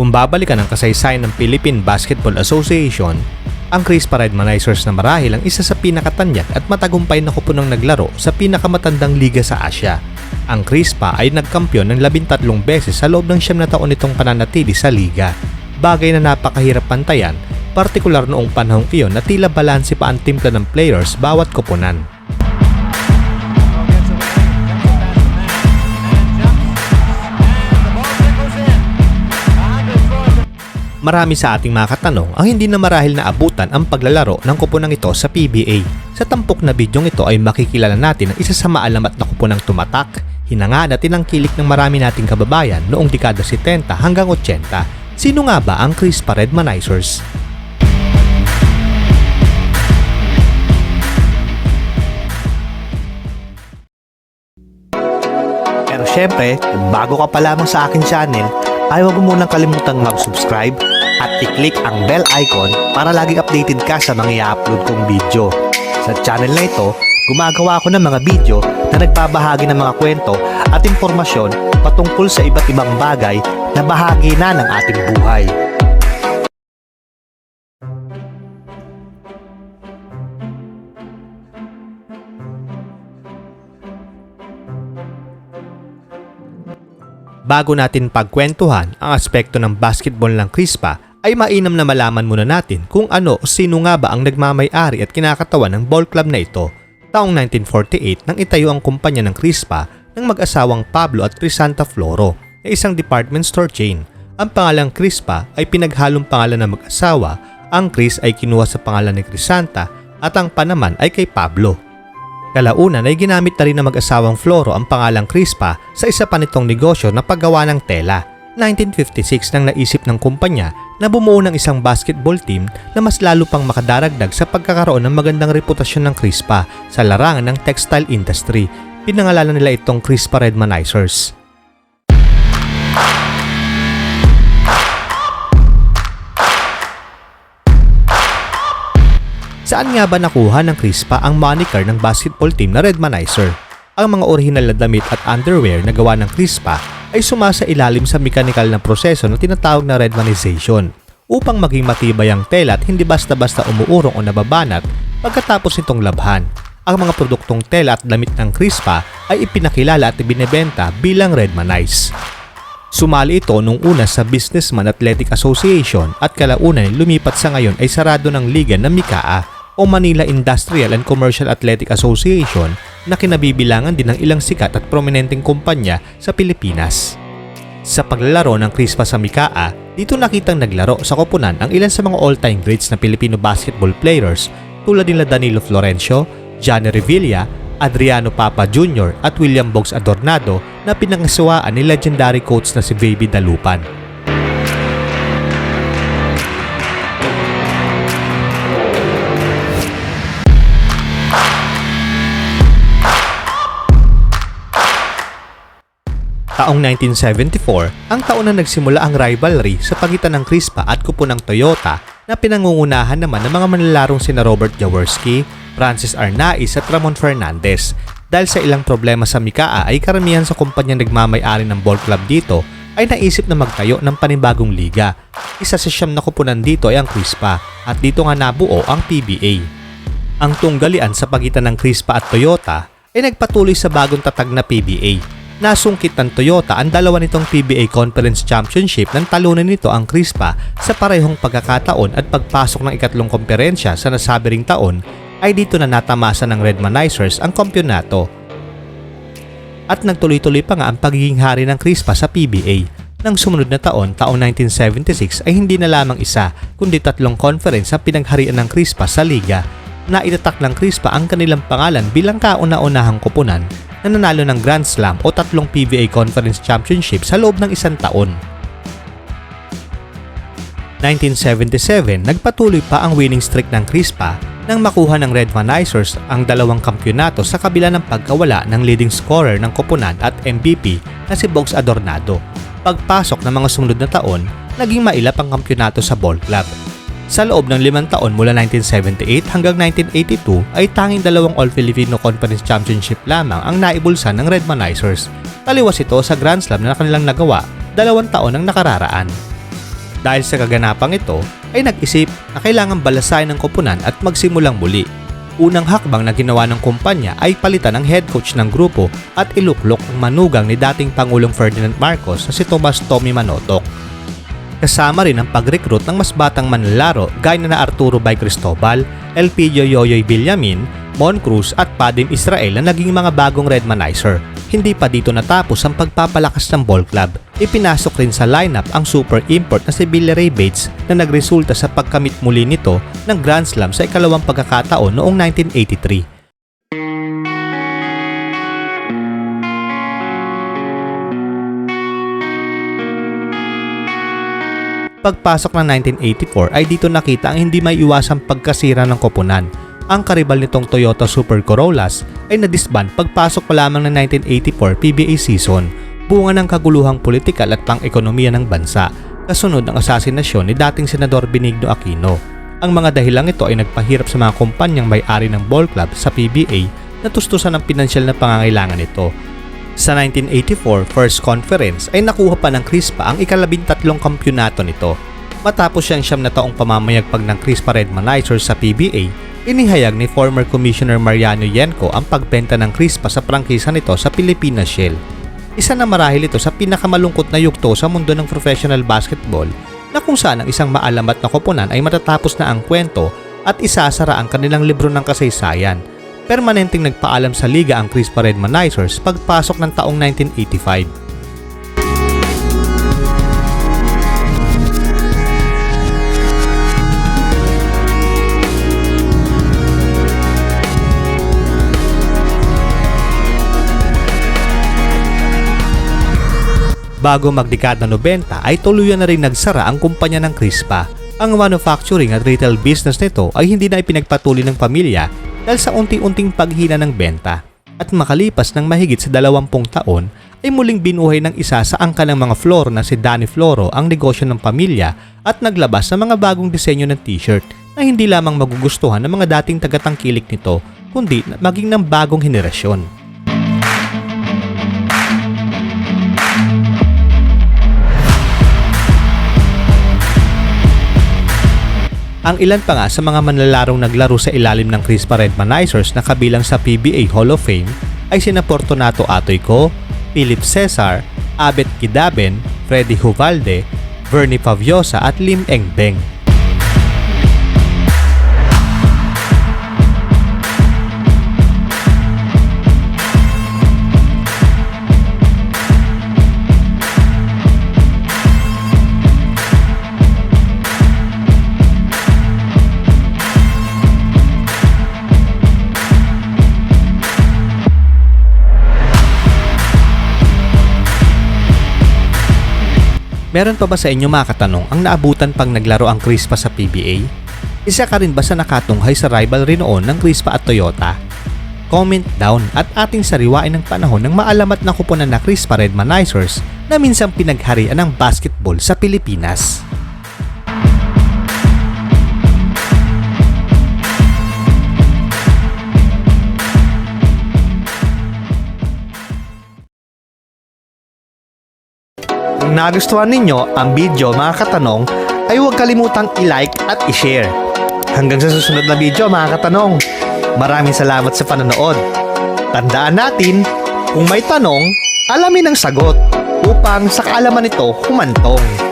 Kung babalikan ang kasaysayan ng Philippine Basketball Association, ang Crispa Redmanizers na marahil ang isa sa pinakatanyag at matagumpay na kupunang naglaro sa pinakamatandang liga sa Asia. Ang Crispa ay nagkampiyon ng 13 beses sa loob ng 9 na taon nitong pananatili sa liga. Bagay na napakahirap pantayan, partikular noong panahong iyon na tila balanse pa ang timpla ng players bawat koponan. Marami sa ating mga katanong ang hindi na marahil na abutan ang paglalaro ng kuponang ito sa PBA. Sa tampok na bidyong ito ay makikilala natin ang isa sa maalamat na kuponang tumatak, hinangaan at tinangkilik ng marami nating kababayan noong dekada 70 hanggang 80. Sino nga ba ang Crispa Redmanizers? Pero syempre, kung bago ka pa lamang sa aking channel, ay huwag mo munang kalimutang mag-subscribe at i-click ang bell icon para laging updated ka sa mga i-upload kong video. Sa channel na ito, gumagawa ako ng mga video na nagbabahagi ng mga kwento at impormasyon patungkol sa iba't ibang bagay na bahagi na ng ating buhay. Bago natin pagkwentuhan ang aspekto ng basketball ng Crispa, ay mainam na malaman muna natin kung ano o sino nga ba ang nagmamay-ari at kinakatawan ng ball club na ito. Taong 1948 nang itayo ang kumpanya ng Crispa ng mag-asawang Pablo at Crisanta Floro na isang department store chain. Ang pangalang Crispa ay pinaghalong pangalan ng mag-asawa, ang Cris ay kinuha sa pangalan ni Crisanta at ang Pa naman ay kay Pablo. Kalaunan ay ginamit na rin ng mag-asawang Floro ang pangalang Crispa sa isa pa nitong negosyo na paggawa ng tela. 1956 nang naisip ng kumpanya na bumuo ng isang basketball team na mas lalo pang makadaragdag sa pagkakaroon ng magandang reputasyon ng Crispa sa larangan ng textile industry. Pinangalanan nila itong Crispa Redmanizers. Saan nga ba nakuha ng Crispa ang moniker ng basketball team na Redmanizer? Ang mga orihinal na damit at underwear na gawa ng Crispa ay sumasa ilalim sa mekanikal na proseso na tinatawag na Redmanization upang maging matibay ang tela at hindi basta-basta umuurong o nababanat pagkatapos nitong labhan. Ang mga produktong tela at damit ng Crispa ay ipinakilala at ibinebenta bilang Redmanize. Sumali ito nung una sa Businessman Athletic Association at kalaunan lumipat sa ngayon ay sarado ng liga ng MICAA o Manila Industrial and Commercial Athletic Association na kinabibilangan din ng ilang sikat at prominenteng kumpanya sa Pilipinas. Sa paglalaro ng Crispa sa MICAA, dito nakitang naglaro sa koponan ang ilan sa mga all-time greats na Filipino basketball players tulad nila Danilo Florencio, Johnny Revilla, Adriano Papa Jr. at William Bogs Adornado na pinangasuhaan ni legendary coach na si Baby Dalupan. Taong 1974, ang taon na nagsimula ang rivalry sa pagitan ng Crispa at kuponang Toyota na pinangungunahan naman ng mga manlalarong sina Robert Jaworski, Francis Arnaiz at Ramon Fernandez. Dahil sa ilang problema sa MICAA ay karamihan sa kumpanya nagmamay-ari ng ball club dito ay naisip na magtayo ng panibagong liga. Isa sa siyam na kuponan dito ay ang Crispa at dito nga nabuo ang PBA. Ang tunggalian sa pagitan ng Crispa at Toyota ay nagpatuloy sa bagong tatag na PBA. Nasungkit ng Toyota ang dalawa nitong PBA Conference Championship nang talunan nito ang Crispa sa parehong pagkakataon at pagpasok ng ikatlong komperensya sa nasabi ring taon ay dito na natamasa ng Redmanizers ang kampyonato. At nagtuloy-tuloy pa nga ang pagiging hari ng Crispa sa PBA. Nang sumunod na taong 1976 ay hindi na lamang isa kundi tatlong conference ang pinagharian ng Crispa sa liga na itatak ng Crispa ang kanilang pangalan bilang kauna-unahang koponan na nanalo ng Grand Slam o tatlong PBA Conference Championship sa loob ng isang taon. 1977, nagpatuloy pa ang winning streak ng Crispa nang makuha ng Redmanizers ang 2 kampyonato sa kabila ng pagkawala ng leading scorer ng koponan at MVP na si Bogs Adornado. Pagpasok ng mga sumunod na taon, naging mailap ang kampyonato sa ball club. Sa loob ng 5 taon mula 1978 hanggang 1982 ay tanging 2 All-Filipino Conference Championship lamang ang naibulsan ng Redmanizers. Taliwas ito sa Grand Slam na kanilang nagawa 2 taon ang nakararaan. Dahil sa kaganapang ito, ay nag-isip na kailangan balasahin ng koponan at magsimulang muli. Unang hakbang na ginawa ng kumpanya ay palitan ang head coach ng grupo at iluklok ang manugang ni dating Pangulong Ferdinand Marcos na si Tomas Tommy Manotoc. Kasama rin ang pag-recruit ng mas batang manlalaro gaya na Arturo Bay Cristobal, Elpidio Yoyoy Villamin, Mon Cruz at Padim Israel na naging mga bagong Redmanizer. Hindi pa dito natapos ang pagpapalakas ng ball club. Ipinasok rin sa lineup ang super import na si Billy Ray Bates na nagresulta sa pagkamit muli nito ng Grand Slam sa ikalawang pagkakataon noong 1983. Pagpasok ng 1984 ay dito nakita ang hindi may iwasang pagkasira ng koponan. Ang karibal nitong Toyota Super Corollas ay nadisband pagpasok pa lamang ng 1984 PBA season, bunga ng kaguluhang politikal at pang-ekonomiya ng bansa, kasunod ng asasinasyon ni dating Senador Benigno Aquino. Ang mga dahilang ito ay nagpahirap sa mga kumpanyang may-ari ng ball club sa PBA na tustusan ng pinansyal na pangangailangan nito. Sa 1984 First Conference ay nakuha pa ng Crispa ang ika-13 kampyonato nito. Matapos siyang 9 na taong pamamayagpag ng Crispa Redmanizers sa PBA, inihayag ni former Commissioner Mariano Yenko ang pagbenta ng Crispa sa prangkisa nito sa Pilipinas Shell. Isa na marahil ito sa pinakamalungkot na yugto sa mundo ng professional basketball na kung saan ang isang maalamat na koponan ay matatapos na ang kwento at isasara ang kanilang libro ng kasaysayan. Permanenteng nagpaalam sa liga ang Crispa Redmanizers pagpasok ng taong 1985. Bago magdekada 90 ay tuluyan na rin nagsara ang kumpanya ng Crispa. Ang manufacturing at retail business nito ay hindi na ipinagpatuloy ng pamilya dahil sa unti-unting paghina ng benta. At makalipas ng mahigit sa 20 taon ay muling binuhay ng isa sa angka ng mga floor na si Danny Floro ang negosyo ng pamilya at naglabas ng mga bagong disenyo ng t-shirt na hindi lamang magugustuhan ng mga dating tagatangkilik nito kundi maging ng bagong henerasyon. Ang ilan pa nga sa mga manlalarong naglaro sa ilalim ng Crispa Redmanizers na kabilang sa PBA Hall of Fame ay sina Fortunato Atoyco, Philip Cesar, Abet Kidaben, Freddy Huvalde, Vernie Paviosa at Lim Engbeng. Meron pa ba sa inyo mga katanong ang naabutan pang naglaro ang Crispa sa PBA? Isa ka rin ba sa nakatunghay sa rivalry noon ng Crispa at Toyota? Comment down at ating sariwain ng panahon ng maalamat na koponan na Crispa Redmanizers na minsang pinagharian ng basketball sa Pilipinas. Kung nagustuhan ninyo ang video mga katanong, ay huwag kalimutang i-like at i-share. Hanggang sa susunod na video mga katanong, maraming salamat sa panonood. Tandaan natin, kung may tanong, alamin ang sagot upang sa kaalaman nito humantong.